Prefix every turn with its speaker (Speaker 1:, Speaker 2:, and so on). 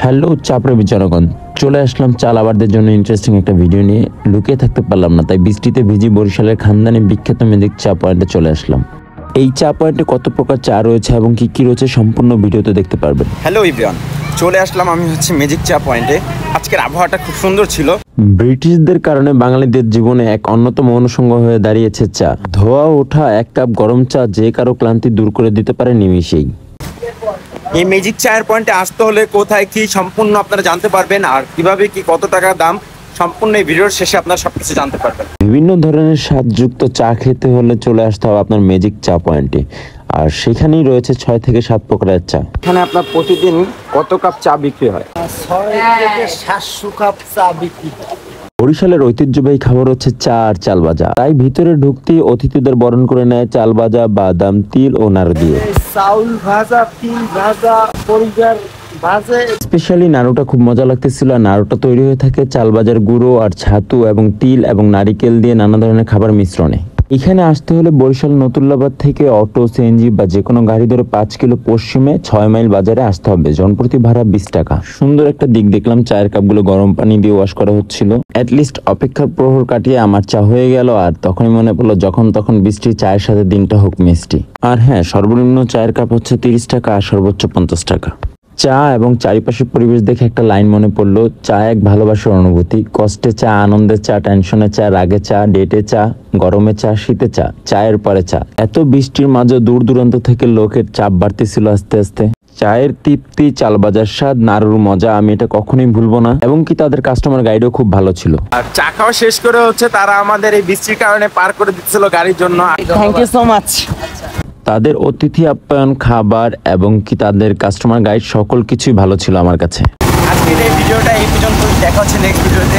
Speaker 1: Hello চাপড়ে জনগণ, চলে আসলাম চা লাভারদের জন্য ইন্টারেস্টিং একটা ভিডিও নিয়ে। লুকিয়ে থাকতে পারলাম না, তাই বৃষ্টিতে ভিজি বরিশালের খানদানি বিখ্যাত ম্যাজিক চা পয়েন্টে চলে আসলাম। এই চা পয়েন্টে কত প্রকার চা রয়েছে এবং কি কি রয়েছে সম্পূর্ণ ভিডিওতে দেখতে পারবেন।
Speaker 2: হ্যালো এভরিওয়ান, চলে আসলাম আমি ম্যাজিক চা পয়েন্টে। আজকের আবহাওয়াটা খুব সুন্দর ছিল।
Speaker 1: ব্রিটিশদের কারণে বাঙালিদের জীবনে এক অন্যতম অনুষঙ্গ হয়ে দাঁড়িয়েছে চা। ধোয়া ওঠা এক কাপ গরম চা যে কারো ক্লান্তি দূর করে দিতে পারে নিমিষেই।
Speaker 2: এই ম্যাজিক চায়ের পয়েন্টে আসতে হলে কোথায় কি সম্পূর্ণ আপনারা জানতে পারবেন, আর কিভাবে কি কত টাকা দাম সম্পূর্ণ এই ভিডিওর শেষে আপনারা সবকিছু জানতে পারবেন।
Speaker 1: বিভিন্ন ধরনের স্বাদযুক্ত চা খেতে হলে চলে আসতে হবে আপনার ম্যাজিক চা পয়েন্টে, আর সেখানেই রয়েছে 6 থেকে 7 প্রকারের চা।
Speaker 2: এখানে আপনার প্রতিদিন কত কাপ চা বিক্রি হয়?
Speaker 3: 6 থেকে 700 কাপ চা বিক্রি হয়।
Speaker 1: বরিশালের ঐতিহ্যবাহী খাবার হচ্ছে চা আর চাল ভাজা, তাই ভিতরে ঢুকতেই অতিথিদের বরণ করে নেয় চাল ভাজা, বাদাম, তিল ও নাড়ু দিয়ে।
Speaker 3: চাউল ভাজা, তিল ভাজা, পরিবার ভাজে।
Speaker 1: স্পেশালি নাড়ুটা খুব মজা লাগতেছিল। আর নাড়ুটা তৈরি হয়ে থাকে চাল ভাজার গুঁড়ো আর ছাতু এবং তিল এবং নারিকেল দিয়ে নানা ধরনের খাবার মিশ্রণে। এখানে আসতে হলে বরিশাল নতুল্লাবাদ থেকে অটো, সিএনজি বা যে কোনো গাড়ি ধরে 5 কিলো পশ্চিমে 6 মাইল বাজারে আসতে হবে। জনপ্রতি ভাড়া 20 টাকা। সুন্দর একটা দিক দেখলাম, চায়ের কাপগুলো গরম পানি দিয়ে ওয়াশ করা হচ্ছিল। অ্যাটলিস্ট অপেক্ষার প্রহর কাটিয়ে আমার চা হয়ে গেল, আর তখনই মনে পড়লো যখন তখন বৃষ্টি চায়ের সাথে দিনটা হোক মিষ্টি। আর হ্যাঁ, সর্বনিম্ন চায়ের কাপ হচ্ছে 30 টাকা আর সর্বোচ্চ 50 টাকা। চা এবং চারিপাশের পরিবেশ দেখে একটা লাইন মনে পড়লো, চা এক ভালোবাসার অনুভূতি। কষ্টে চা, আনন্দের চা, টেনশনে চা, রাগে চা, ডেটে চা, গরমে চা, শীতে চা, চায়ের পরে চা। এত বৃষ্টির মাঝে দূর দূরান্ত থেকে লোকের চাপ বাড়তেছিল আস্তে আস্তে। চায়ের তৃপ্তি, চাল বাজার স্বাদ, নাড়ুর মজা, আমি এটা কখনোই ভুলবো না। এবং কি তাদের কাস্টমার গাইডও খুব ভালো ছিল।
Speaker 2: আর চা খাওয়া শেষ করে তারা আমাদের এই বৃষ্টির কারণে পার করে দিচ্ছিল গাড়ির জন্য।
Speaker 3: Thank you so much.
Speaker 1: তাদের অতিথি আপ্যায়ন, খাবার এবং কি তাদের কাস্টমার গাইড সকল কিছুই ভালো ছিল আমার কাছে।
Speaker 2: আজকের এই ভিডিওটা এই পর্যন্ত, দেখা হচ্ছে নেক্সট ভিডিওতে।